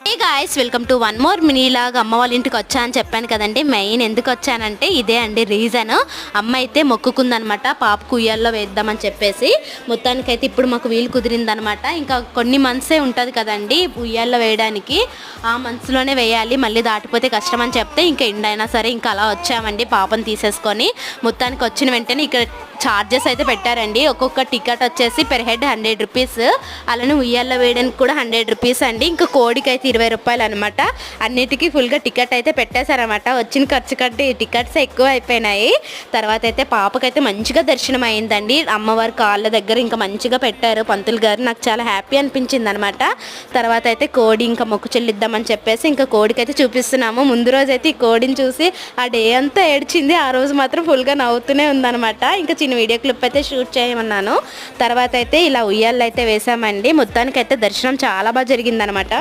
Hey guys, welcome to one more mini log. అమ్మ వాళ్ళ ఇంటికి వచ్చా అని చెప్పాను కదండి. మెయిన్ ఎందుకు వచ్చానంటే ఇదే అండి రీజన్. అమ్మ అయితే మొక్కుకుందనమాట పాపకు ఉయ్యాల్లో వేద్దామని చెప్పేసి. మొత్తానికైతే ఇప్పుడు మాకు వీలు కుదిరిందనమాట. ఇంకా కొన్ని మంత్సే ఉంటుంది కదండి ఉయ్యాల్లో వేయడానికి. ఆ మంత్స్లోనే వేయాలి, మళ్ళీ దాటిపోతే కష్టం అని చెప్తే ఇంకా ఎండైనా సరే ఇంకా అలా వచ్చామండి పాపను తీసేసుకొని. మొత్తానికి వచ్చిన వెంటనే ఇక్కడ ఛార్జెస్ అయితే పెట్టారండి. ఒక్కొక్క టికెట్ వచ్చేసి పెర్ హెడ్ 100 రూపీస్, అలానే ఉయ్యాల్లో వేయడానికి కూడా 100 రూపీస్ అండి. ఇంకా కోడికి అయితే 20 రూపాయలు అనమాట. అన్నిటికీ ఫుల్గా టికెట్ అయితే పెట్టేశారనమాట. వచ్చిన ఖర్చు కంటే టికెట్స్ ఎక్కువ అయిపోయినాయి. తర్వాత అయితే పాపకైతే మంచిగా దర్శనం అయిందండి. అమ్మవారి కాళ్ళ దగ్గర ఇంకా మంచిగా పెట్టారు పంతులు గారు. నాకు చాలా హ్యాపీ అనిపించింది అనమాట. తర్వాత అయితే కోడి ఇంకా మొక్కు చెల్లిద్దామని చెప్పేసి ఇంకా కోడికి అయితే చూపిస్తున్నాము. ముందు రోజు అయితే ఈ కోడిని చూసి ఆ డే అంతా ఏడ్చింది. ఆ రోజు మాత్రం ఫుల్గా నవ్వుతూనే ఉందనమాట. ఇంకా చిన్న వీడియో క్లిప్ అయితే షూట్ చేయమన్నాను. తర్వాత అయితే ఇలా ఉయ్యాల్లో అయితే వేసామండి. మొత్తానికి అయితే దర్శనం చాలా బాగా జరిగిందనమాట.